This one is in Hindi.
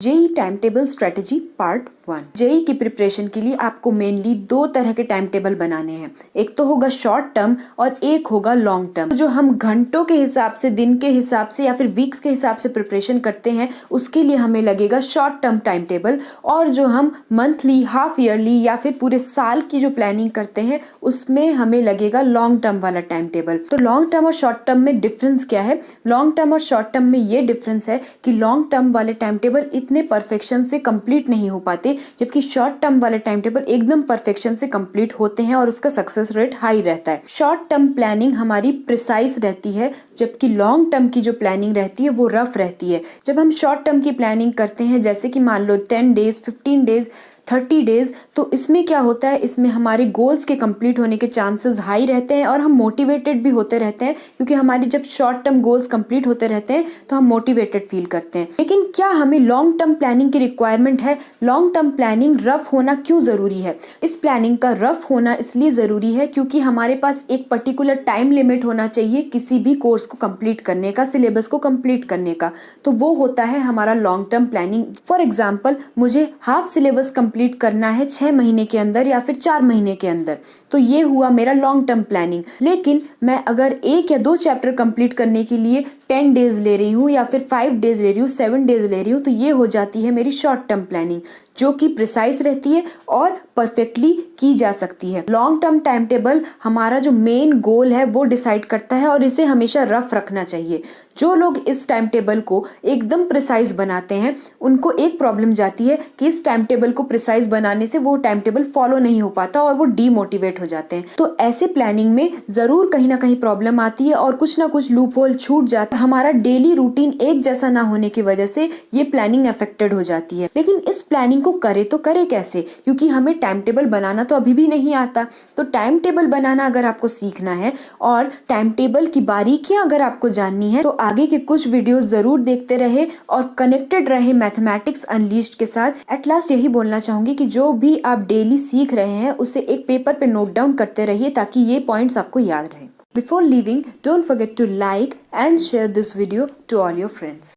JEE time table strategy part 1। JEE की प्रिपरेशन के लिए आपको मेनली दो तरह के टाइम टेबल बनाने हैं। एक तो होगा शॉर्ट टर्म और एक होगा लॉन्ग टर्म। जो हम घंटों के हिसाब से, दिन के हिसाब से या फिर वीक्स के हिसाब से प्रिपरेशन करते हैं उसके लिए हमें लगेगा शॉर्ट टर्म टाइम टेबल, और जो हम मंथली, हाफ ईयरली या फिर पूरे साल की जो प्लानिंग करते हैं उसमें हमें लगेगा लॉन्ग टर्म वाला टाइम टेबल। तो लॉन्ग टर्म और शॉर्ट टर्म में डिफरेंस क्या है? लॉन्ग टर्म और शॉर्ट टर्म में ये डिफरेंस है कि लॉन्ग टर्म वाले टाइम टेबल इतने परफेक्शन से कंप्लीट नहीं हो पाते, जबकि शॉर्ट टर्म वाले टाइम टेबल एकदम परफेक्शन से कंप्लीट होते हैं और उसका सक्सेस रेट हाई रहता है। शॉर्ट टर्म प्लानिंग हमारी प्रिसाइज रहती है, जबकि लॉन्ग टर्म की जो प्लानिंग रहती है वो रफ रहती है। जब हम शॉर्ट टर्म की प्लानिंग करते हैं, जैसे कि मान लो 10 डेज, 15 डेज, 30 डेज, तो इसमें क्या होता है, इसमें हमारे गोल्स के कंप्लीट होने के चांसेस हाई रहते हैं और हम मोटिवेटेड भी होते रहते हैं, क्योंकि हमारे जब शॉर्ट टर्म गोल्स कंप्लीट होते रहते हैं तो हम मोटिवेटेड फील करते हैं। लेकिन क्या हमें लॉन्ग टर्म प्लानिंग की रिक्वायरमेंट है? लॉन्ग टर्म प्लानिंग रफ होना क्यों ज़रूरी है? इस प्लानिंग का रफ होना इसलिए ज़रूरी है क्योंकि हमारे पास एक पर्टिकुलर टाइम लिमिट होना चाहिए किसी भी कोर्स को कंप्लीट करने का, सिलेबस को कंप्लीट करने का। तो वो होता है हमारा long term planning. For example, मुझे हाफ सिलेबस कंप्लीट करना है 6 महीने के अंदर या फिर 4 महीने के अंदर, तो ये हुआ मेरा लॉन्ग टर्म प्लानिंग। लेकिन मैं अगर 1 या 2 चैप्टर कंप्लीट करने के लिए 10 डेज ले रही हूँ या फिर 5 डेज ले रही हूँ, 7 डेज ले रही हूँ, तो ये हो जाती है मेरी शॉर्ट टर्म प्लानिंग, जो कि प्रिसाइज रहती है और परफेक्टली की जा सकती है। लॉन्ग टर्म टाइम टेबल हमारा जो मेन गोल है वो डिसाइड करता है और इसे हमेशा रफ रखना चाहिए। जो लोग इस टाइम टेबल को एकदम प्रिसाइज बनाते हैं उनको एक प्रॉब्लम जाती है कि इस टाइम टेबल को प्रिसाइज बनाने से वो टाइम टेबल फॉलो नहीं हो पाता और वो डीमोटिवेट हो जाते हैं। तो ऐसे प्लानिंग में जरूर कहीं ना कहीं प्रॉब्लम आती है और कुछ ना कुछ लूप होल छूट जाता है। हमारा डेली रूटीन एक जैसा ना होने की वजह से ये प्लानिंग अफेक्टेड हो जाती है। लेकिन इस प्लानिंग को करे तो करे कैसे? क्योंकि हमें टाइम टेबल बनाना तो अभी भी नहीं आता। तो टाइम टेबल बनाना अगर आपको सीखना है और टाइम टेबल की बारीकियां अगर आपको जाननी है तो आगे के कुछ वीडियोस जरूर देखते रहे और कनेक्टेड रहे मैथमेटिक्स अनलीस्ड के साथ। एट लास्ट यही बोलना चाहूंगी कि जो भी आप डेली सीख रहे हैं उसे एक पेपर पे नोट डाउन करते रहिए ताकि ये पॉइंट्स आपको याद रहे। Before leaving, don't forget to like and share this video to all your friends.